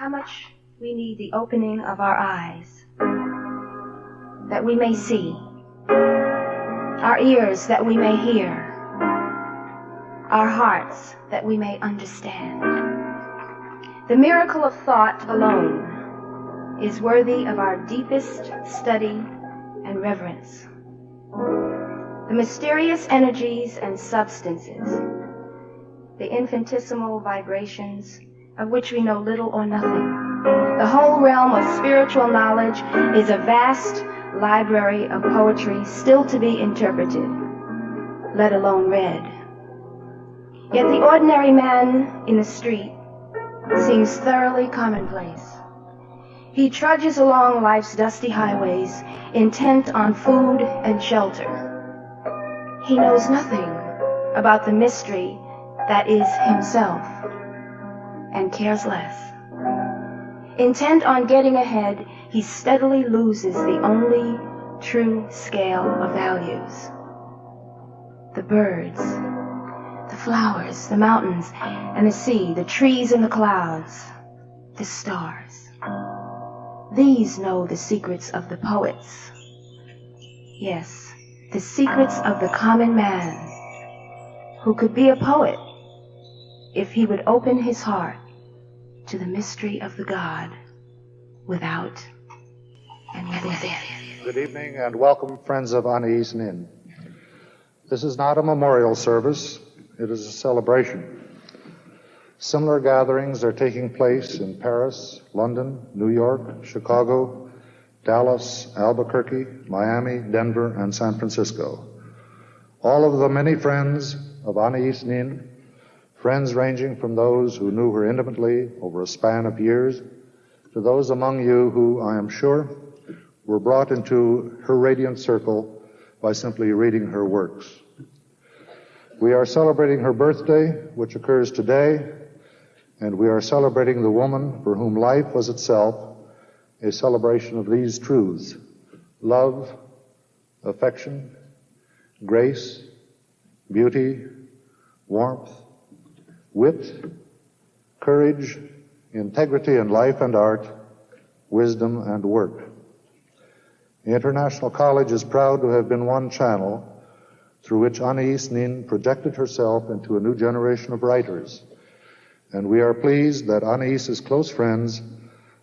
how much we need the opening of our eyes, that we may see, our ears that we may hear, our hearts that we may understand. The miracle of thought alone is worthy of our deepest study and reverence. The mysterious energies and substances, the infinitesimal vibrations of which we know little or nothing. The whole realm of spiritual knowledge is a vast library of poetry still to be interpreted, let alone read. Yet the ordinary man in the street seems thoroughly commonplace. He trudges along life's dusty highways, intent on food and shelter. He knows nothing about the mystery that is himself, and cares less. Intent on getting ahead, he steadily loses the only true scale of values. The birds, the flowers, the mountains and the sea, the trees and the clouds, the stars. These know the secrets of the poets. Yes, the secrets of the common man, who could be a poet if he would open his heart to the mystery of the God without and within. Good evening and welcome, friends of Anaïs Nin. This is not a memorial service, it is a celebration. Similar gatherings are taking place in Paris, London, New York, Chicago, Dallas, Albuquerque, Miami, Denver, and San Francisco. All of the many friends of Anaïs Nin, friends ranging from those who knew her intimately over a span of years to those among you who, I am sure, were brought into her radiant circle by simply reading her works. We are celebrating her birthday, which occurs today, and we are celebrating the woman for whom life was itself a celebration of these truths: love, affection, grace, beauty, warmth, wit, courage, integrity in life and art, wisdom and work. The International College is proud to have been one channel through which Anaïs Nin projected herself into a new generation of writers, and we are pleased that Anaïs's close friends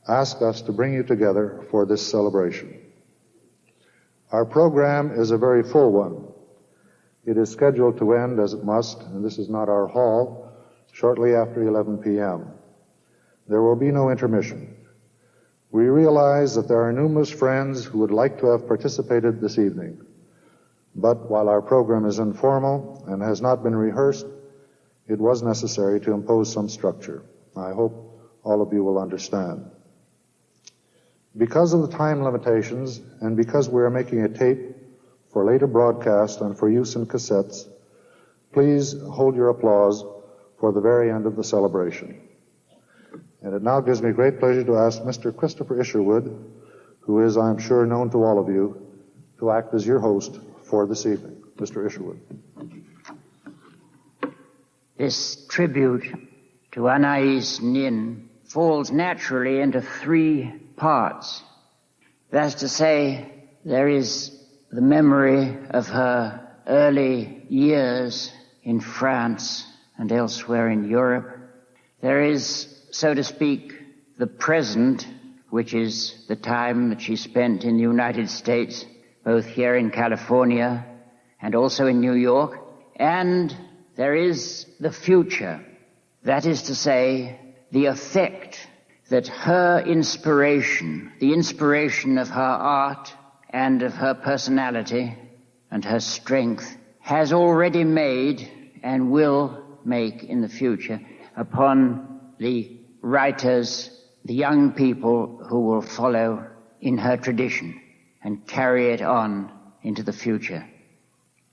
asked us to bring you together for this celebration. Our program is a very full one. It is scheduled to end, as it must, and this is not our hall, shortly after 11 p.m. There will be no intermission. We realize that there are numerous friends who would like to have participated this evening. But while our program is informal and has not been rehearsed, it was necessary to impose some structure. I hope all of you will understand. Because of the time limitations and because we are making a tape for later broadcast and for use in cassettes, please hold your applause for the very end of the celebration. And it now gives me great pleasure to ask Mr. Christopher Isherwood, who is, I am sure, known to all of you, to act as your host for this evening. Mr. Isherwood. This tribute to Anaïs Nin falls naturally into three parts. That's to say, there is the memory of her early years in France and elsewhere in Europe. There is, so to speak, the present, which is the time that she spent in the United States, both here in California and also in New York. And there is the future, that is to say, the effect that her inspiration, the inspiration of her art and of her personality and her strength, has already made and will make in the future upon the writers, the young people who will follow in her tradition and carry it on into the future.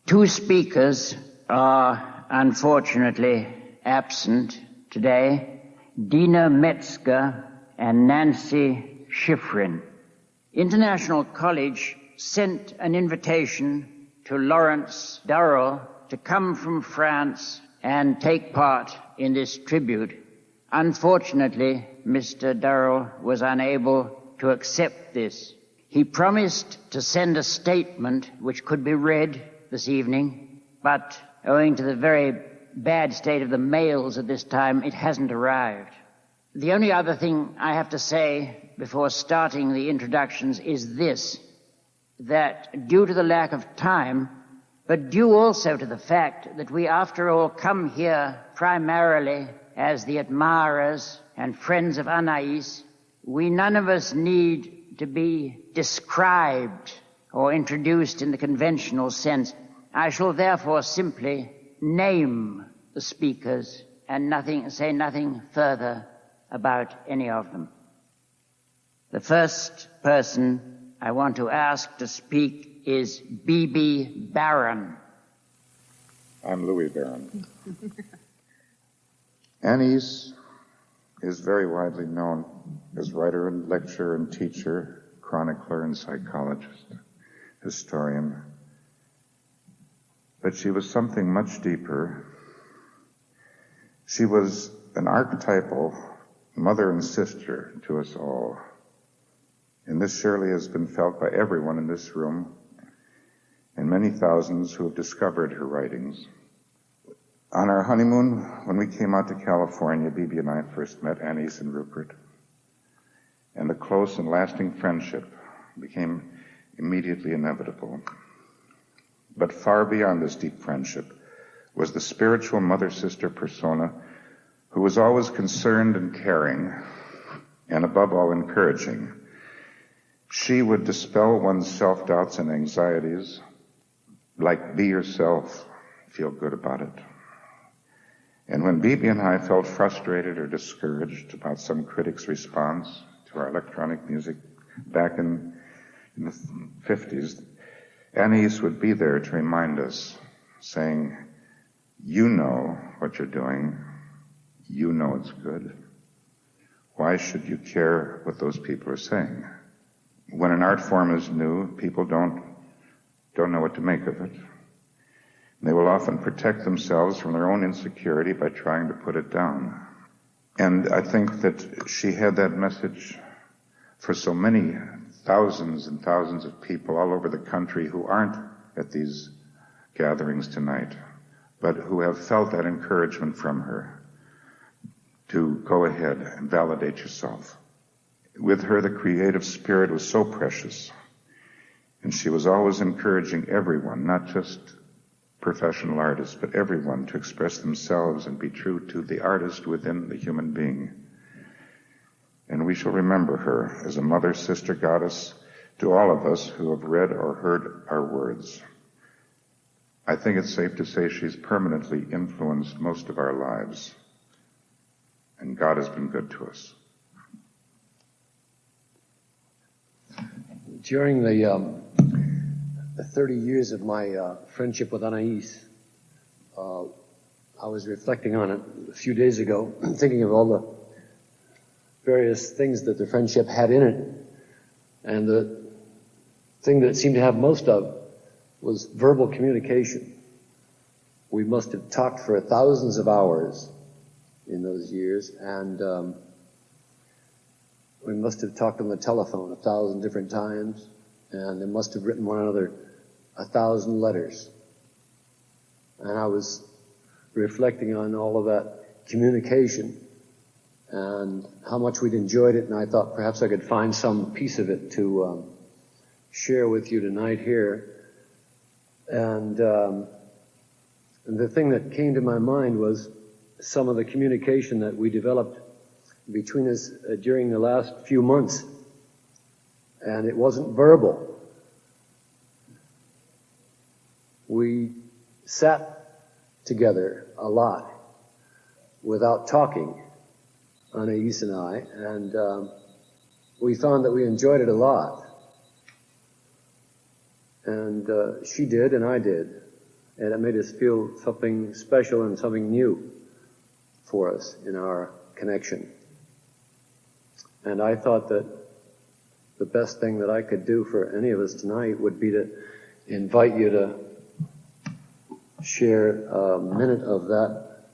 Two speakers are unfortunately absent today, Dina Metzger and Nancy Schifrin. International College sent an invitation to Lawrence Durrell to come from France and take part in this tribute. Unfortunately, Mr. Durrell was unable to accept this. He promised to send a statement which could be read this evening, but owing to the very bad state of the mails at this time, it hasn't arrived. The only other thing I have to say before starting the introductions is this, that due to the lack of time, but due also to the fact that we after all come here primarily as the admirers and friends of Anaïs, we none of us need to be described or introduced in the conventional sense. I shall therefore simply name the speakers and say nothing further about any of them. The first person I want to ask to speak is B.B. Barron. I'm Louis Barron. Anaïs is very widely known as writer and lecturer and teacher, chronicler and psychologist, historian. But she was something much deeper. She was an archetypal mother and sister to us all. And this surely has been felt by everyone in this room and many thousands who have discovered her writings. On our honeymoon, when we came out to California, Bibi and I first met Anaïs and Rupert. And the close and lasting friendship became immediately inevitable. But far beyond this deep friendship was the spiritual mother-sister persona who was always concerned and caring, and above all encouraging. She would dispel one's self-doubts and anxieties, like be yourself, feel good about it. And when Bibi and I felt frustrated or discouraged about some critic's response to our electronic music back in the 50s, Anaïs would be there to remind us, saying, you know what you're doing. You know it's good. Why should you care what those people are saying? When an art form is new, people don't know what to make of it. They will often protect themselves from their own insecurity by trying to put it down. And I think that she had that message for so many thousands and thousands of people all over the country who aren't at these gatherings tonight, but who have felt that encouragement from her to go ahead and validate yourself. With her, the creative spirit was so precious, and she was always encouraging everyone, not just professional artists, but everyone to express themselves and be true to the artist within the human being. And we shall remember her as a mother, sister, goddess to all of us who have read or heard our words. I think it's safe to say she's permanently influenced most of our lives, and God has been good to us. During the 30 years of my friendship with Anaïs, I was reflecting on it a few days ago, thinking of all the various things that the friendship had in it. And the thing that it seemed to have most of was verbal communication. We must have talked for thousands of hours in those years, and we must have talked on the telephone 1,000 different times, and they must have written one another 1,000 letters. And I was reflecting on all of that communication and how much we'd enjoyed it, and I thought perhaps I could find some piece of it to share with you tonight here. And the thing that came to my mind was some of the communication that we developed between us during the last few months. And it wasn't verbal. We sat together a lot without talking, Anaïs and I, and we found that we enjoyed it a lot. And she did, and I did. And it made us feel something special and something new for us in our connection. And I thought that the best thing that I could do for any of us tonight would be to invite you to share a minute of that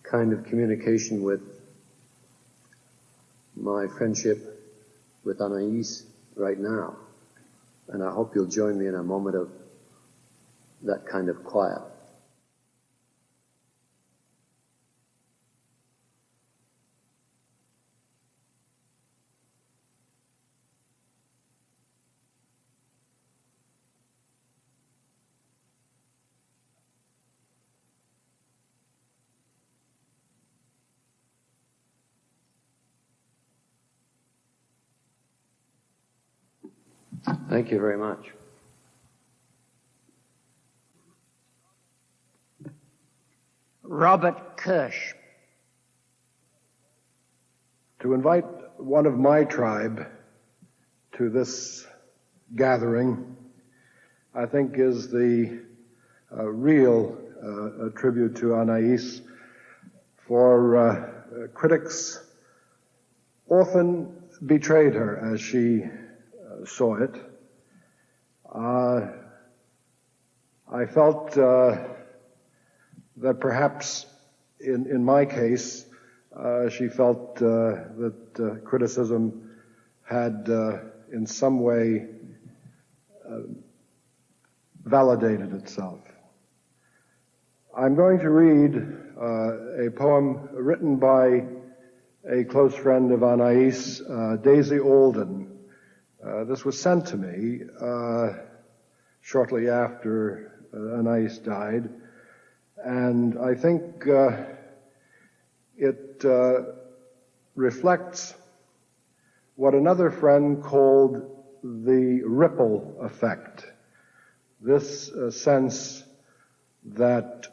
kind of communication with my friendship with Anaïs right now. And I hope you'll join me in a moment of that kind of quiet. Thank you very much. Robert Kirsch. To invite one of my tribe to this gathering, I think is the real tribute to Anaïs, for critics often betrayed her as she saw it. I felt that perhaps in my case, she felt that criticism had in some way validated itself. I'm going to read a poem written by a close friend of Anaïs, Daisy Alden. This was sent to me shortly after Anaïs died, and I think it reflects what another friend called the ripple effect. This sense that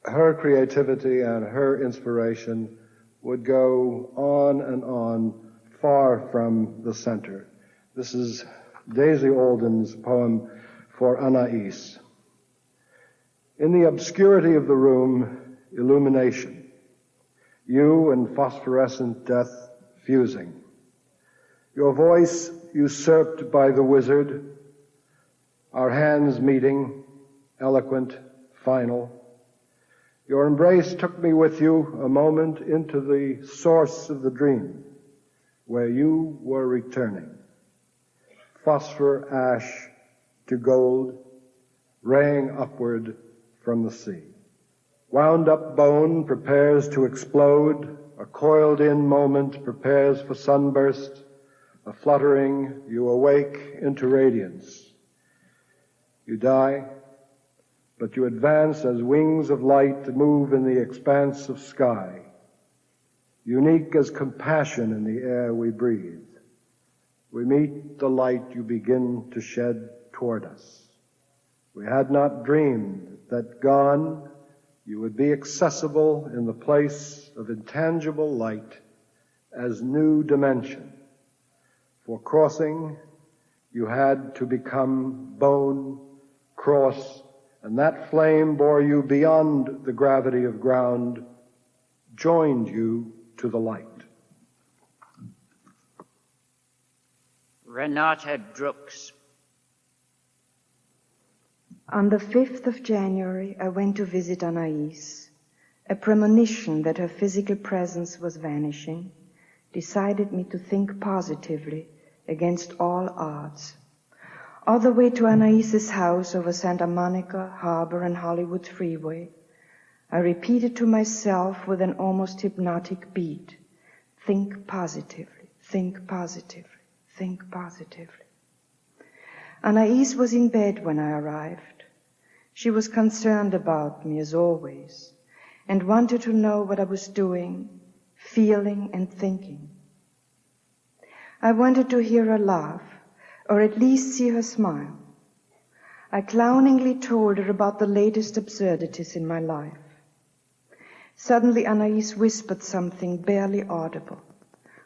her creativity and her inspiration would go on and on, far from the center. This is Daisy Alden's poem for Anaïs. In the obscurity of the room, illumination, you and phosphorescent death fusing. Your voice usurped by the wizard, our hands meeting, eloquent, final. Your embrace took me with you a moment into the source of the dream, where you were returning. Phosphor ash to gold, raying upward from the sea. Wound up bone prepares to explode, a coiled in moment prepares for sunburst, a fluttering, you awake into radiance. You die, but you advance as wings of light move in the expanse of sky, unique as compassion in the air we breathe. We meet the light you begin to shed toward us. We had not dreamed that gone, you would be accessible in the place of intangible light as new dimension. For crossing, you had to become bone, cross, and that flame bore you beyond the gravity of ground, joined you to the light. Renate Druks. On the 5th of January, I went to visit Anaïs. A premonition that her physical presence was vanishing decided me to think positively against all odds. All the way to Anaïs's house over Santa Monica Harbor and Hollywood Freeway, I repeated to myself with an almost hypnotic beat, think positively, think positively, think positively. Anaïs was in bed when I arrived. She was concerned about me, as always, and wanted to know what I was doing, feeling, and thinking. I wanted to hear her laugh, or at least see her smile. I clowningly told her about the latest absurdities in my life. Suddenly Anaïs whispered something barely audible.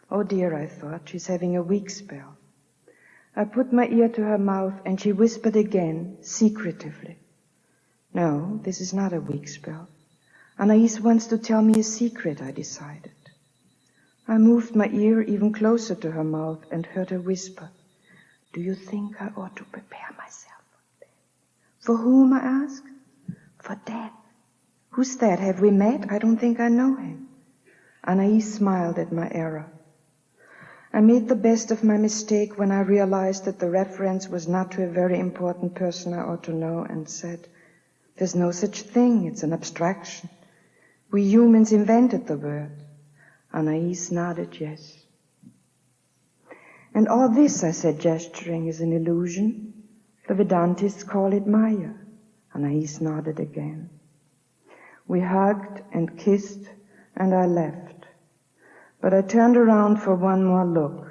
Oh dear, I thought, she's having a weak spell. I put my ear to her mouth and she whispered again, secretively. No, this is not a weak spell. Anaïs wants to tell me a secret, I decided. I moved my ear even closer to her mouth and heard her whisper, do you think I ought to prepare myself for death? For whom, I asked? For death. Who's that? Have we met? I don't think I know him. Anaïs smiled at my error. I made the best of my mistake when I realized that the reference was not to a very important person I ought to know, and said, "There's no such thing, it's an abstraction. We humans invented the word." Anaïs nodded yes. "And all this," I said, gesturing, "is an illusion. The Vedantists call it Maya." Anaïs nodded again. We hugged and kissed, and I left. But I turned around for one more look.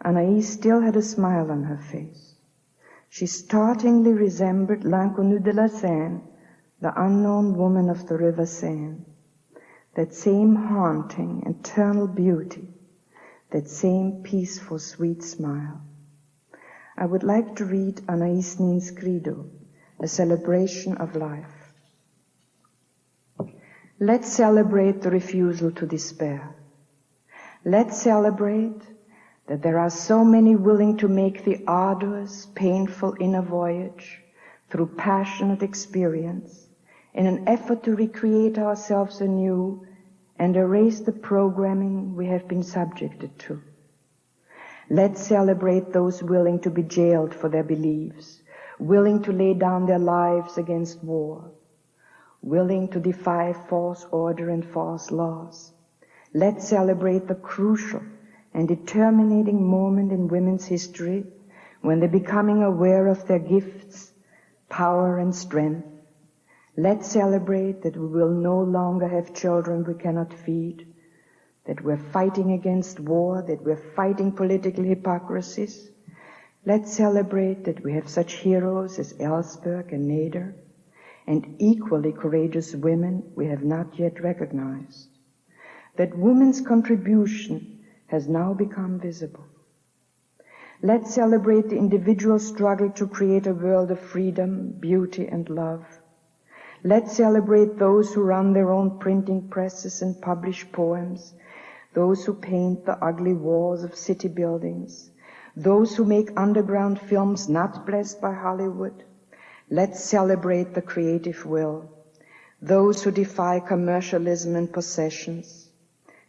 Anaïs still had a smile on her face. She startlingly resembled l'inconnue de la Seine, the unknown woman of the river Seine. That same haunting, eternal beauty, that same peaceful, sweet smile. I would like to read Anaïs Nin's Credo, a celebration of life. Let's celebrate the refusal to despair. Let's celebrate that there are so many willing to make the arduous, painful inner voyage through passionate experience in an effort to recreate ourselves anew and erase the programming we have been subjected to. Let's celebrate those willing to be jailed for their beliefs, willing to lay down their lives against war, willing to defy false order and false laws. Let's celebrate the crucial and determinating moment in women's history when they're becoming aware of their gifts, power, and strength. Let's celebrate that we will no longer have children we cannot feed, that we're fighting against war, that we're fighting political hypocrisies. Let's celebrate that we have such heroes as Ellsberg and Nader, and equally courageous women we have not yet recognized. That women's contribution has now become visible. Let's celebrate the individual struggle to create a world of freedom, beauty, and love. Let's celebrate those who run their own printing presses and publish poems, those who paint the ugly walls of city buildings, those who make underground films not blessed by Hollywood. Let's celebrate the creative will, those who defy commercialism and possessions,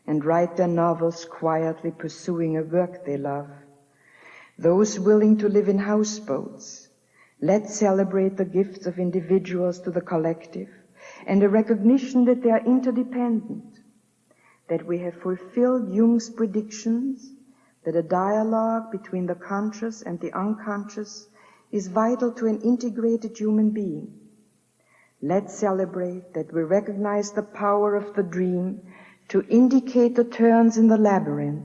and write their novels quietly pursuing a work they love, those willing to live in houseboats. Let's celebrate the gifts of individuals to the collective and a recognition that they are interdependent, that we have fulfilled Jung's predictions, that a dialogue between the conscious and the unconscious is vital to an integrated human being. Let's celebrate that we recognize the power of the dream to indicate the turns in the labyrinth.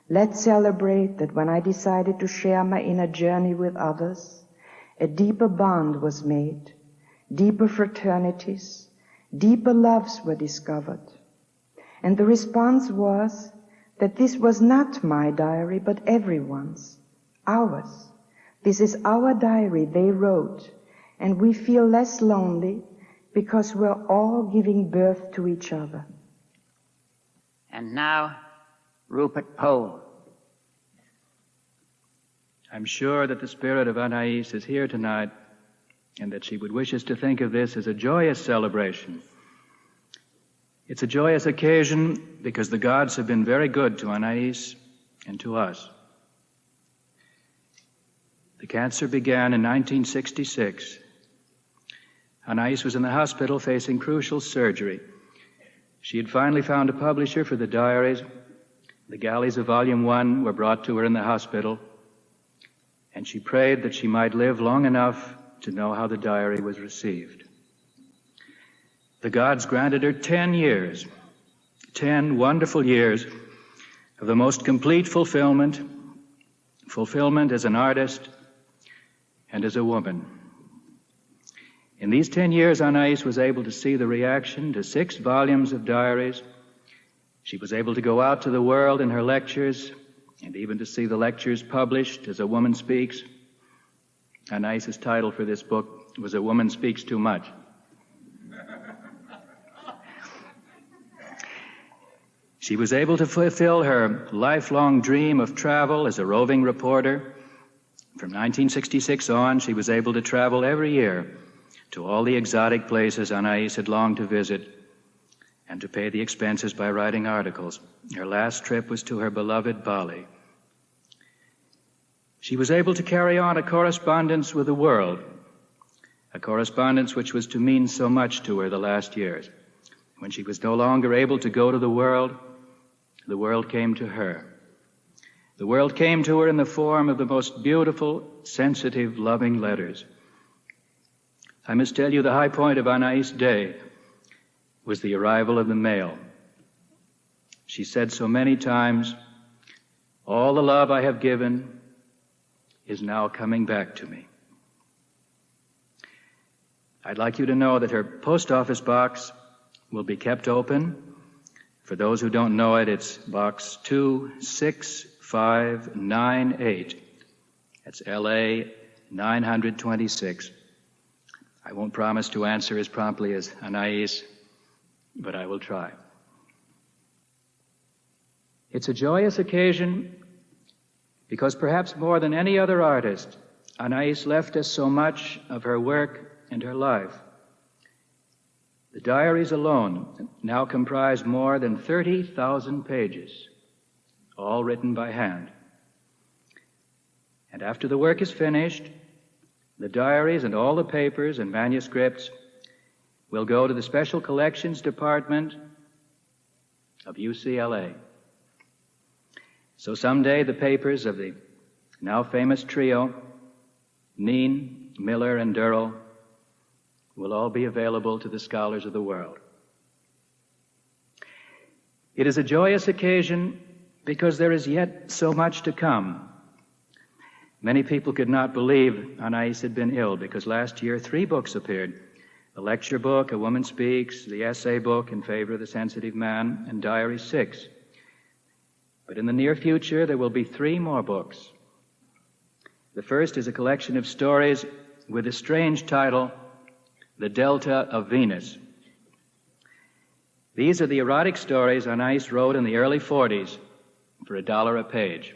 Let's celebrate that when I decided to share my inner journey with others, a deeper bond was made, deeper fraternities, deeper loves were discovered. And the response was that this was not my diary, but everyone's, ours. This is our diary they wrote, and we feel less lonely because we're all giving birth to each other. And now, Rupert Pole. I'm sure that the spirit of Anaïs is here tonight and that she would wish us to think of this as a joyous celebration. It's a joyous occasion because the gods have been very good to Anaïs and to us. The cancer began in 1966. Anaïs was in the hospital facing crucial surgery. She had finally found a publisher for the diaries. The galleys of Volume 1 were brought to her in the hospital, and she prayed that she might live long enough to know how the diary was received. The gods granted her 10 years, 10 wonderful years of the most complete fulfillment as an artist and as a woman. In these 10 years, Anaïs was able to see the reaction to 6 volumes of diaries. She was able to go out to the world in her lectures and even to see the lectures published as A Woman Speaks. Anaïs's title for this book was A Woman Speaks Too Much. She was able to fulfill her lifelong dream of travel as a roving reporter. From 1966 on, she was able to travel every year to all the exotic places Anaïs had longed to visit. and to pay the expenses by writing articles. Her last trip was to her beloved Bali. She was able to carry on a correspondence with the world, a correspondence which was to mean so much to her the last years. When she was no longer able to go to the world came to her. The world came to her in the form of the most beautiful, sensitive, loving letters. I must tell you the high point of Anaïs' day was the arrival of the mail. She said so many times, "All the love I have given is now coming back to me." I'd like you to know that her post office box will be kept open. For those who don't know it, it's box 26598. That's LA 926. I won't promise to answer as promptly as Anaïs, but I will try. It's a joyous occasion because perhaps more than any other artist, Anaïs left us so much of her work and her life. The diaries alone now comprise more than 30,000 pages, all written by hand. And after the work is finished, the diaries and all the papers and manuscripts will go to the Special Collections Department of UCLA. So someday the papers of the now famous trio, Nin, Miller, and Durrell, will all be available to the scholars of the world. It is a joyous occasion because there is yet so much to come. Many people could not believe Anaïs had been ill because last year 3 books appeared: a lecture book, A Woman Speaks, the essay book in favor of the sensitive man, and Diary 6. But in the near future there will be 3 more books. The first is a collection of stories with a strange title, The Delta of Venus. These are the erotic stories Anaïs wrote in the early 40s for $1 a page.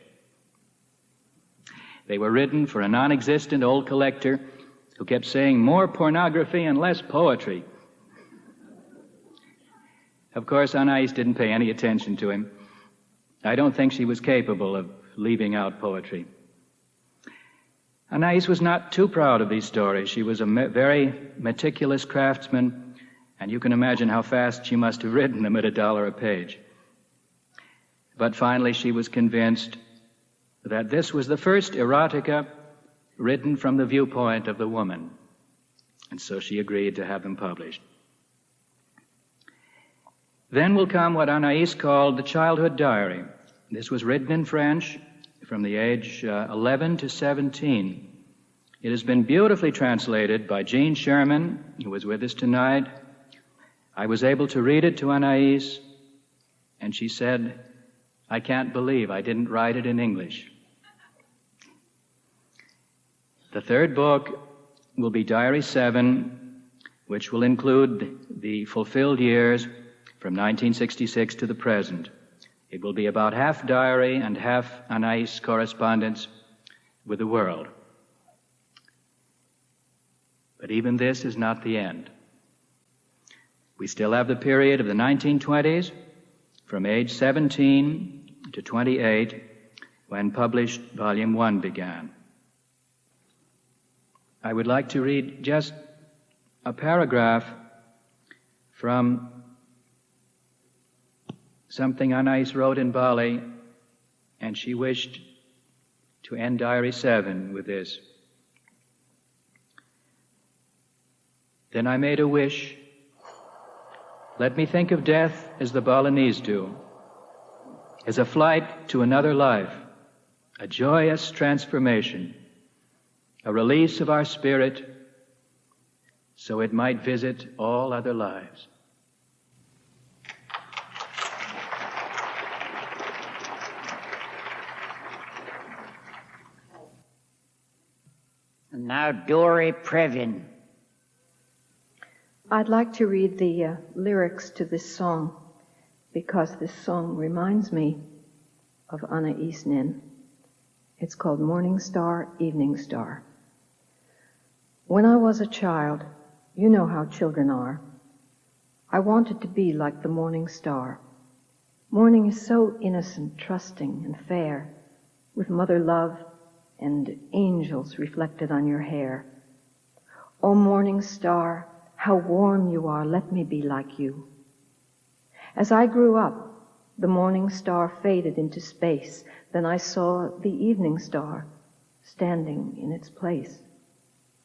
They were written for a non-existent old collector who kept saying more pornography and less poetry. Of course, Anaïs didn't pay any attention to him. I don't think she was capable of leaving out poetry. Anaïs was not too proud of these stories. She was a very meticulous craftsman, and you can imagine how fast she must have written them at $1 a page. But finally she was convinced that this was the first erotica written from the viewpoint of the woman, and so she agreed to have them published. Then will come what Anaïs called the childhood diary. This was written in French from the age 11 to 17. It has been beautifully translated by Jean Sherman, who was with us tonight. I was able to read it to Anaïs, and she said, "I can't believe I didn't write it in English." The third book will be Diary 7, which will include the fulfilled years from 1966 to the present. It will be about half diary and half Anaïs correspondence with the world. But even this is not the end. We still have the period of the 1920s, from age 17 to 28, when published Volume 1 began. I would like to read just a paragraph from something Anaïs wrote in Bali, and she wished to end Diary 7 with this. Then I made a wish. Let me think of death as the Balinese do, as a flight to another life, a joyous transformation, a release of our spirit so it might visit all other lives. And now Dory Previn. I'd like to read the lyrics to this song because this song reminds me of Anaïs Nin. It's called Morning Star, Evening Star. When I was a child, you know how children are. I wanted to be like the morning star. Morning is so innocent, trusting, and fair, with mother love and angels reflected on your hair. O morning star, how warm you are, let me be like you. As I grew up, the morning star faded into space. Then I saw the evening star standing in its place.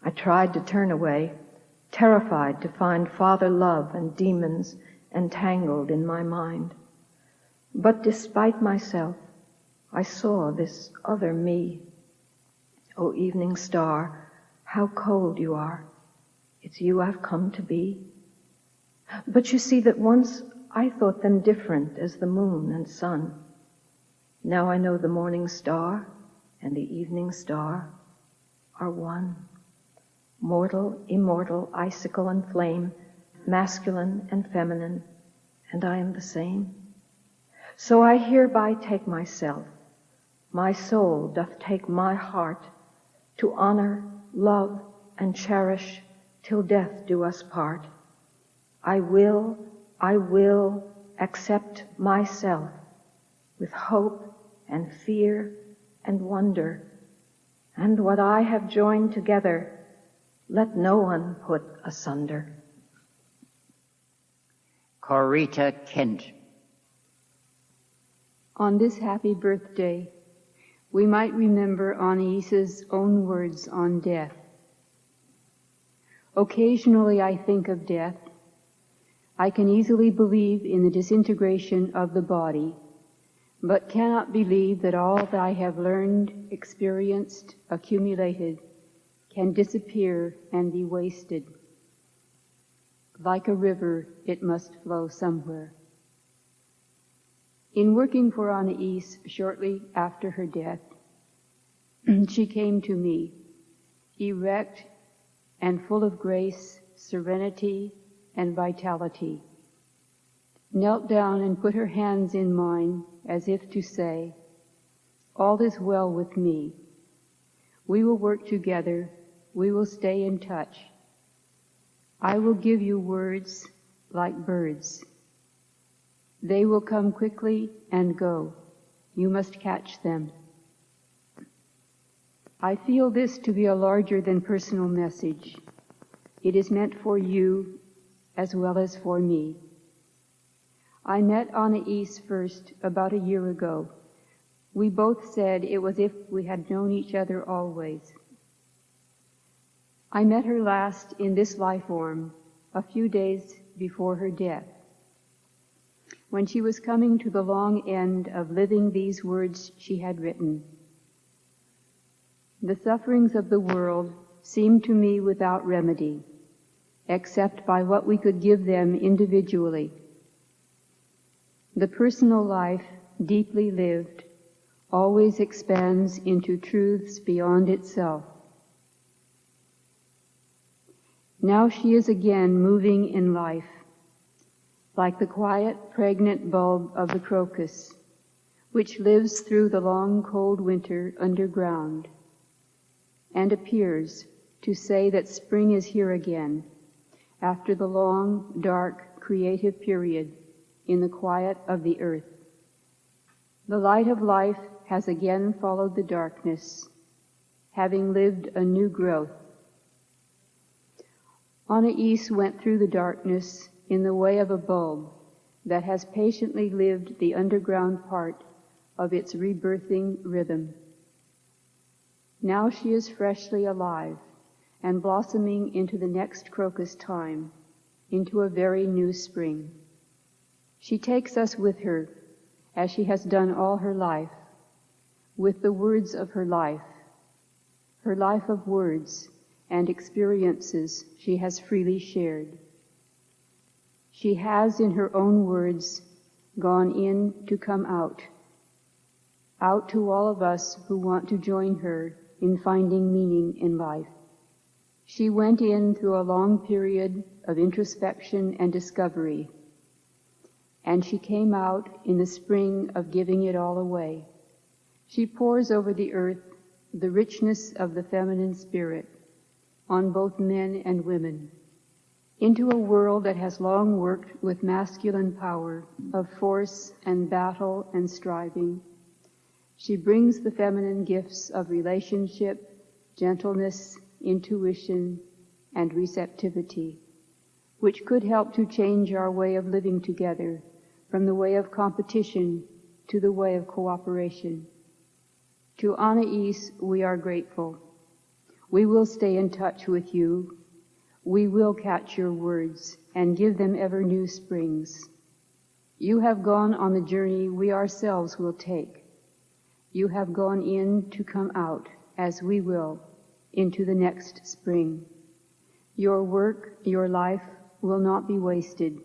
I tried to turn away, terrified to find father love and demons entangled in my mind. But despite myself, I saw this other me. O evening star, how cold you are. It's you I've come to be. But you see that once I thought them different as the moon and sun. Now I know the morning star and the evening star are one. Mortal, immortal, icicle and flame, masculine and feminine, and I am the same. So I hereby take myself, my soul doth take my heart, to honor, love, and cherish till death do us part. I will accept myself with hope and fear and wonder, and what I have joined together, let no one put asunder. Corita Kent. On this happy birthday, we might remember Anaïs's own words on death. Occasionally I think of death. I can easily believe in the disintegration of the body, but cannot believe that all that I have learned, experienced, accumulated, can disappear and be wasted. Like a river, it must flow somewhere. In working for Anaïs shortly after her death, she came to me, erect and full of grace, serenity, and vitality, knelt down and put her hands in mine as if to say, all is well with me. We will work together. We will stay in touch. I will give you words like birds. They will come quickly and go. You must catch them. I feel this to be a larger than personal message. It is meant for you as well as for me. I met Anaïs first about a year ago. We both said it was if we had known each other always. I met her last in this life form a few days before her death, when she was coming to the long end of living these words she had written. The sufferings of the world seemed to me without remedy, except by what we could give them individually. The personal life, deeply lived, always expands into truths beyond itself. Now she is again moving in life, like the quiet, pregnant bulb of the crocus, which lives through the long, cold winter underground, and appears to say that spring is here again, after the long, dark, creative period in the quiet of the earth. The light of life has again followed the darkness, having lived a new growth. Anaïs went through the darkness in the way of a bulb that has patiently lived the underground part of its rebirthing rhythm. Now she is freshly alive and blossoming into the next crocus time, into a very new spring. She takes us with her, as she has done all her life, with the words of her life of words and experiences she has freely shared. She has, in her own words, gone in to come out to all of us who want to join her in finding meaning in life. She went in through a long period of introspection and discovery, and she came out in the spring of giving it all away. She pours over the earth the richness of the feminine spirit on both men and women. into a world that has long worked with masculine power of force and battle and striving. She brings the feminine gifts of relationship, gentleness, intuition, and receptivity, which could help to change our way of living together from the way of competition to the way of cooperation. To Anaïs, we are grateful. We will stay in touch with you. We will catch your words and give them ever new springs. You have gone on the journey we ourselves will take. You have gone in to come out, as we will, into the next spring. Your work, your life, will not be wasted.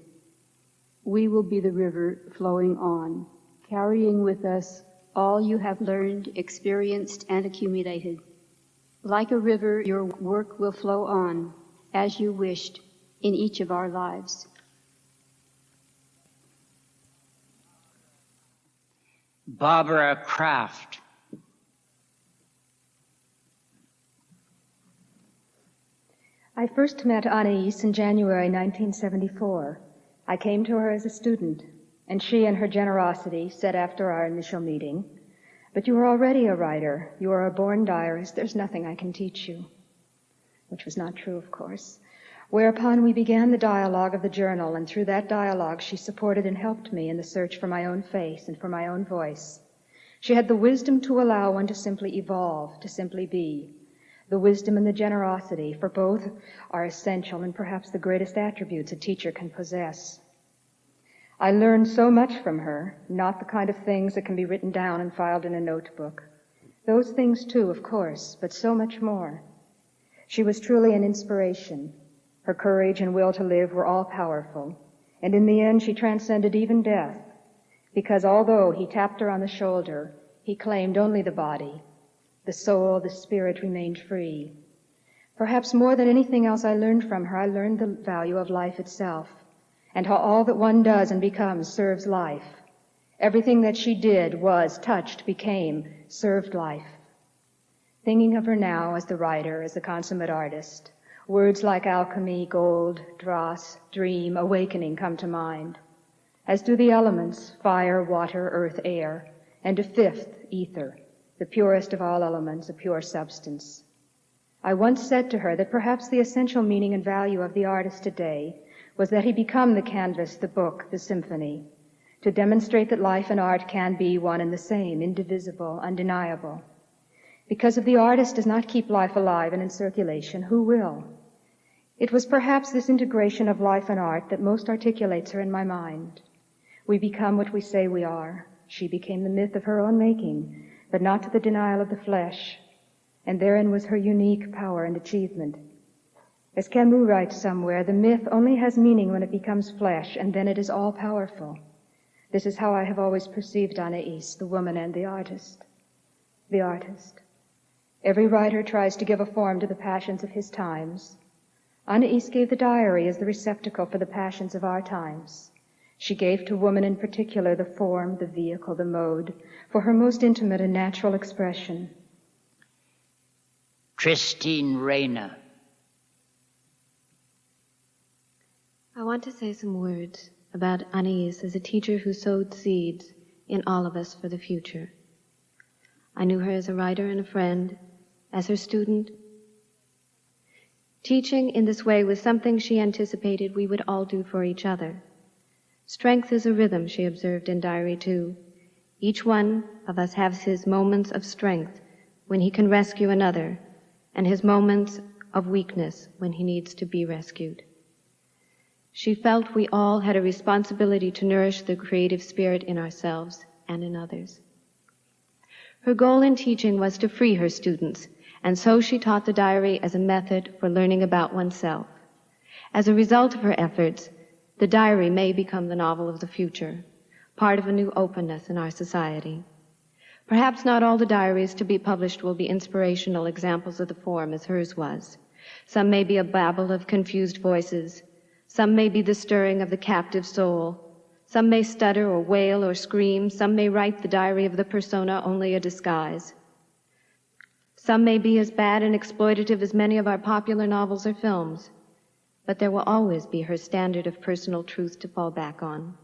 We will be the river flowing on, carrying with us all you have learned, experienced, and accumulated. Like a river, your work will flow on, as you wished, in each of our lives. Barbara Kraft. I first met Anaïs in January 1974. I came to her as a student, and she, in her generosity, said after our initial meeting, "But you are already a writer. You are a born diarist. There's nothing I can teach you." Which was not true, of course. Whereupon we began the dialogue of the journal, and through that dialogue she supported and helped me in the search for my own face and for my own voice. She had the wisdom to allow one to simply evolve, to simply be. The wisdom and the generosity, for both are essential and perhaps the greatest attributes a teacher can possess. I learned so much from her, not the kind of things that can be written down and filed in a notebook. Those things too, of course, but so much more. She was truly an inspiration. Her courage and will to live were all powerful, and in the end she transcended even death, because although he tapped her on the shoulder, he claimed only the body. The soul, the spirit remained free. Perhaps more than anything else I learned from her, I learned the value of life itself, and how all that one does and becomes serves life. Everything that she did, was, touched, became, served life. Thinking of her now as the writer, as the consummate artist, words like alchemy, gold, dross, dream, awakening come to mind, as do the elements, fire, water, earth, air, and a fifth, ether, the purest of all elements, a pure substance. I once said to her that perhaps the essential meaning and value of the artist today was that he become the canvas, the book, the symphony, to demonstrate that life and art can be one and the same, indivisible, undeniable. Because if the artist does not keep life alive and in circulation, who will? It was perhaps this integration of life and art that most articulates her in my mind. We become what we say we are. She became the myth of her own making, but not to the denial of the flesh, and therein was her unique power and achievement. As Camus writes somewhere, the myth only has meaning when it becomes flesh, and then it is all-powerful. This is how I have always perceived Anaïs, the woman and the artist. The artist. Every writer tries to give a form to the passions of his times. Anaïs gave the diary as the receptacle for the passions of our times. She gave to woman in particular the form, the vehicle, the mode, for her most intimate and natural expression. Tristine Rainer. I want to say some words about Anaïs as a teacher who sowed seeds in all of us for the future. I knew her as a writer and a friend, as her student. Teaching in this way was something she anticipated we would all do for each other. Strength is a rhythm, she observed in Diary 2. Each one of us has his moments of strength when he can rescue another, and his moments of weakness when he needs to be rescued. She felt we all had a responsibility to nourish the creative spirit in ourselves and in others. Her goal in teaching was to free her students, and so she taught the diary as a method for learning about oneself. As a result of her efforts, the diary may become the novel of the future, part of a new openness in our society. Perhaps not all the diaries to be published will be inspirational examples of the form as hers was. Some may be a babble of confused voices. Some may be the stirring of the captive soul. Some may stutter or wail or scream. Some may write the diary of the persona only a disguise. Some may be as bad and exploitative as many of our popular novels or films. but there will always be her standard of personal truth to fall back on.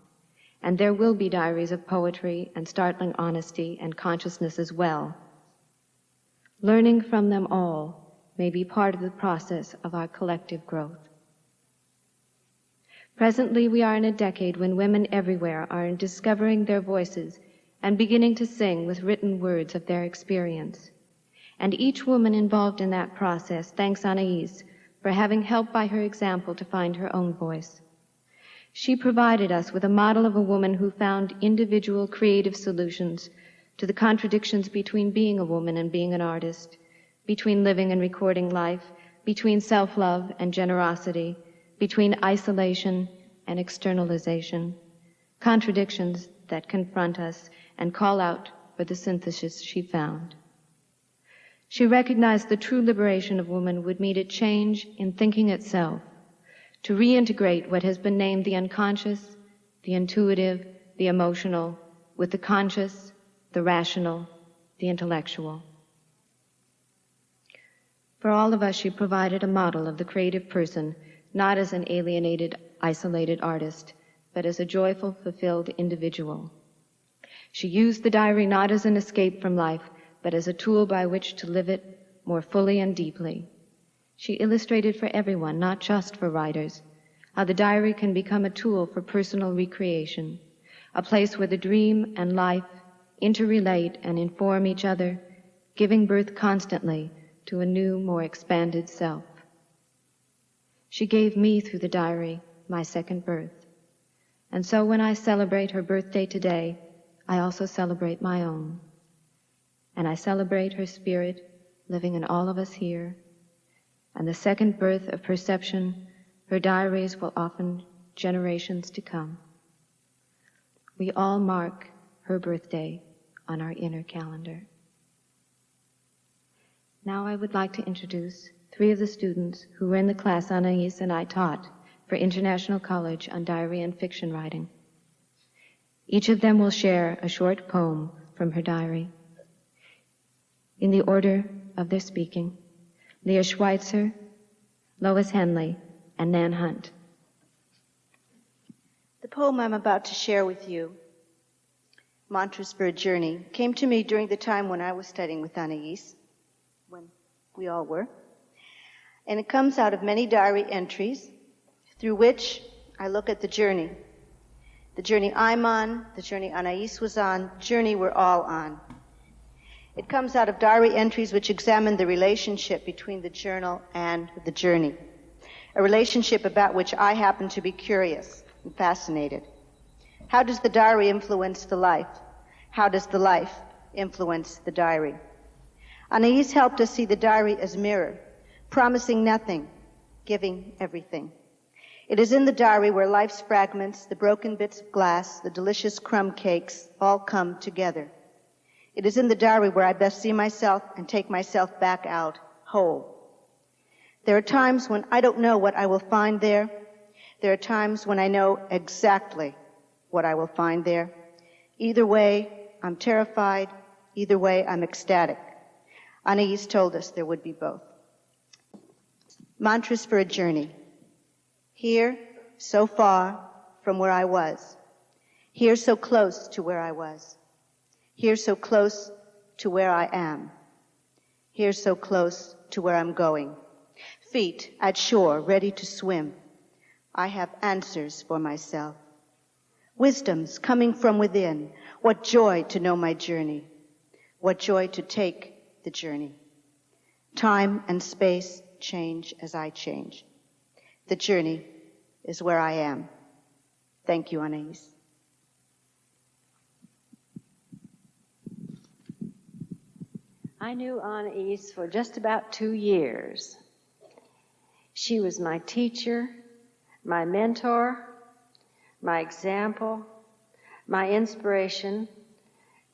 And there will be diaries of poetry and startling honesty and consciousness as well. Learning from them all may be part of the process of our collective growth. Presently, we are in a decade when women everywhere are discovering their voices and beginning to sing with written words of their experience. And each woman involved in that process thanks Anaïs for having helped by her example to find her own voice. She provided us with a model of a woman who found individual creative solutions to the contradictions between being a woman and being an artist, between living and recording life, between self-love and generosity, between isolation and externalization, contradictions that confront us and call out for the synthesis she found. She recognized the true liberation of woman would mean a change in thinking itself, to reintegrate what has been named the unconscious, the intuitive, the emotional, with the conscious, the rational, the intellectual. For all of us, she provided a model of the creative person, not as an alienated, isolated artist, but as a joyful, fulfilled individual. She used the diary not as an escape from life, but as a tool by which to live it more fully and deeply. She illustrated for everyone, not just for writers, how the diary can become a tool for personal recreation, a place where the dream and life interrelate and inform each other, giving birth constantly to a new, more expanded self. She gave me, through the diary, my second birth. And so when I celebrate her birthday today, I also celebrate my own. And I celebrate her spirit living in all of us here, and the second birth of perception her diaries will often generations to come. We all mark her birthday on our inner calendar. Now I would like to introduce 3 of the students who were in the class Anaïs and I taught for International College on Diary and Fiction Writing. Each of them will share a short poem from her diary. In the order of their speaking, Leah Schweitzer, Lois Henley, and Nan Hunt. The poem I'm about to share with you, Mantras for a Journey, came to me during the time when I was studying with Anaïs, when we all were. And it comes out of many diary entries through which I look at the journey I'm on, the journey Anaïs was on, journey we're all on. It comes out of diary entries which examine the relationship between the journal and the journey, a relationship about which I happen to be curious and fascinated. How does the diary influence the life? How does the life influence the diary? Anaïs helped us see the diary as mirror, promising nothing, giving everything. It is in the diary where life's fragments, the broken bits of glass, the delicious crumb cakes, all come together. It is in the diary where I best see myself and take myself back out whole. There are times when I don't know what I will find there. There are times when I know exactly what I will find there. Either way, I'm terrified. Either way, I'm ecstatic. Anaïs told us there would be both. Mantras for a Journey. Here, so far from where I was. Here, so close to where I was. Here, so close to where I am. Here, so close to where I'm going. Feet at shore, ready to swim. I have answers for myself. Wisdoms coming from within. What joy to know my journey. What joy to take the journey. Time and space change as I change. The journey is where I am. Thank you, Anaïs. I knew Anaïs for just about 2 years. She was my teacher, my mentor, my example, my inspiration,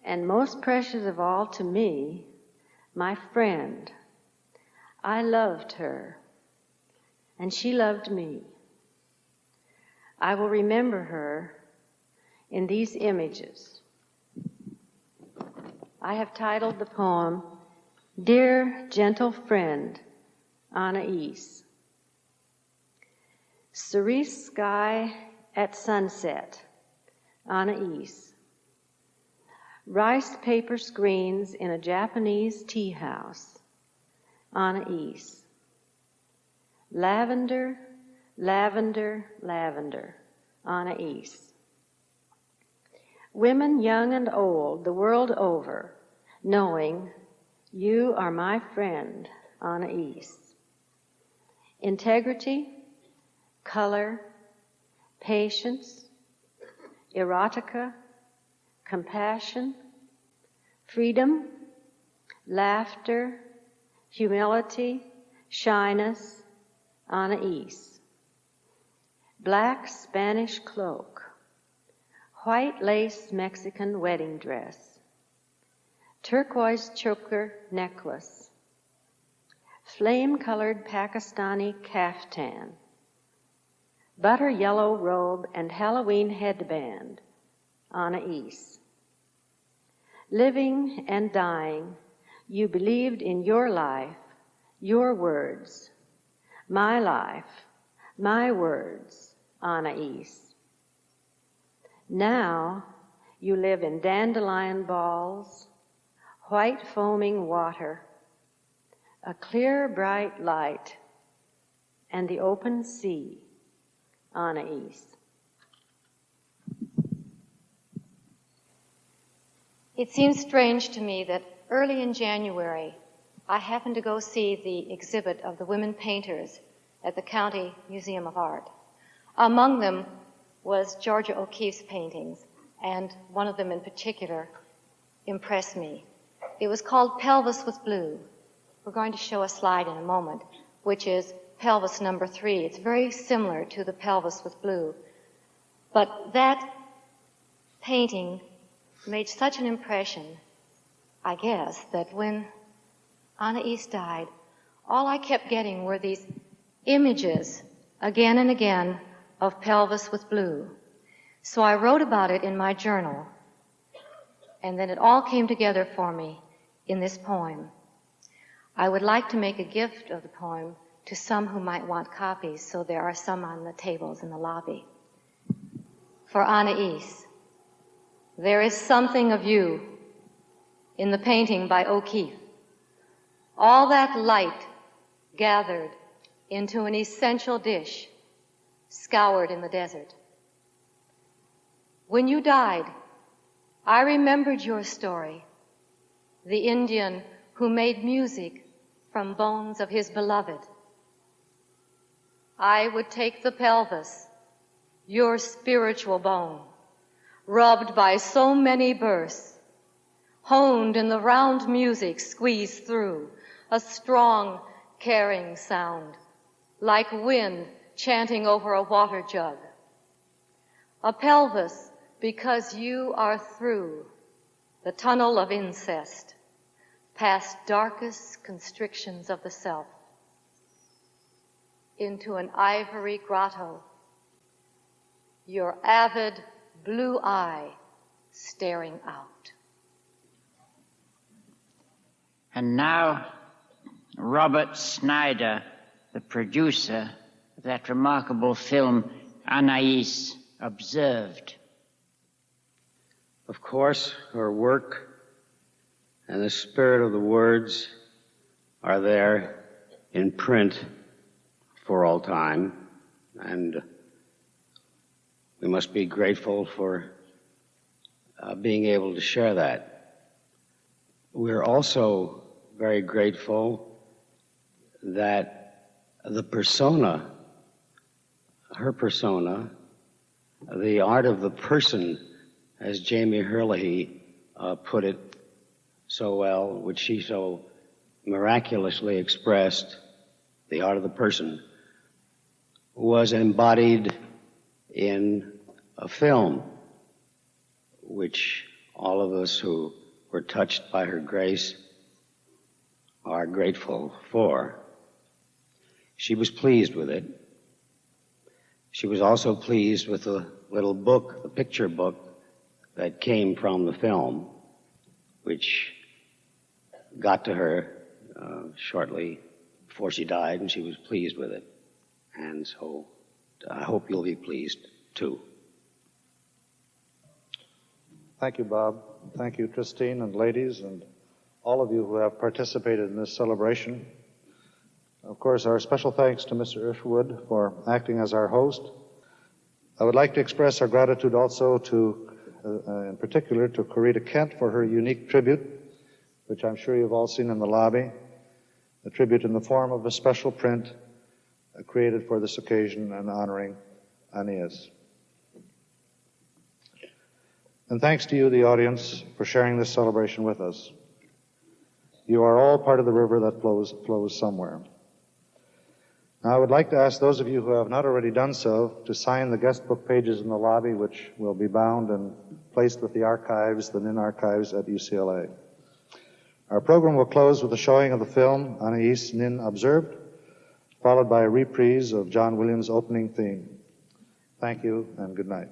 and most precious of all to me, my friend. I loved her, and she loved me. I will remember her in these images. I have titled the poem, Dear Gentle Friend, Anaïs. Cerise sky at sunset, Anaïs. Rice paper screens in a Japanese tea house, Anaïs. Lavender, lavender, lavender, Anaïs. Women young and old, the world over, knowing you are my friend, Anaïs. Integrity, color, patience, erotica, compassion, freedom, laughter, humility, shyness, Anaïs. Black Spanish cloak, white lace Mexican wedding dress, turquoise choker necklace, flame-colored Pakistani kaftan, butter yellow robe and Halloween headband, Anaïs. Living and dying, you believed in your life, your words. My life, my words, Anaïs. Now you live in dandelion balls, white foaming water, a clear bright light, and the open sea, Anaïs. It seems strange to me that early in January, I happened to go see the exhibit of the women painters at the County Museum of Art. Among them was Georgia O'Keeffe's paintings, and one of them in particular impressed me. It was called Pelvis with Blue. We're going to show a slide in a moment, which is pelvis number 3. It's very similar to the Pelvis with Blue. But that painting made such an impression, I guess, that when Anaïs died, all I kept getting were these images again and again of Pelvis with Blue. So I wrote about it in my journal, and then it all came together for me in this poem. I would like to make a gift of the poem to some who might want copies, so there are some on the tables in the lobby. For Anaïs, there is something of you in the painting by O'Keeffe. All that light gathered into an essential dish, scoured in the desert. When you died, I remembered your story, the Indian who made music from bones of his beloved. I would take the pelvis, your spiritual bone, rubbed by so many births, honed in the round music squeezed through, a strong, caring sound, like wind chanting over a water jug. A pelvis because you are through the tunnel of incest, past darkest constrictions of the self, into an ivory grotto, your avid blue eye staring out. And now, Robert Snyder, the producer of that remarkable film, Anaïs Observed. Of course, her work and the spirit of the words are there in print for all time, and we must be grateful for being able to share that. We're also very grateful that the persona, her persona, the art of the person, as Jamie Herlihy put it so well, which she so miraculously expressed, the art of the person, was embodied in a film, which all of us who were touched by her grace are grateful for. She was pleased with it. She was also pleased with the little book, the picture book, that came from the film, which got to her shortly before she died, and she was pleased with it. And so I hope you'll be pleased, too. Thank you, Bob. Thank you, Tristine and ladies, and all of you who have participated in this celebration. Of course, our special thanks to Mr. Isherwood for acting as our host. I would like to express our gratitude also to, in particular, to Corita Kent for her unique tribute, which I'm sure you've all seen in the lobby, a tribute in the form of a special print created for this occasion and honoring Anaïs. And thanks to you, the audience, for sharing this celebration with us. You are all part of the river that flows somewhere. Now, I would like to ask those of you who have not already done so to sign the guest book pages in the lobby, which will be bound and placed with the archives, the Nin archives at UCLA. Our program will close with a showing of the film Anaïs Nin Observed, followed by a reprise of John Williams' opening theme. Thank you and good night.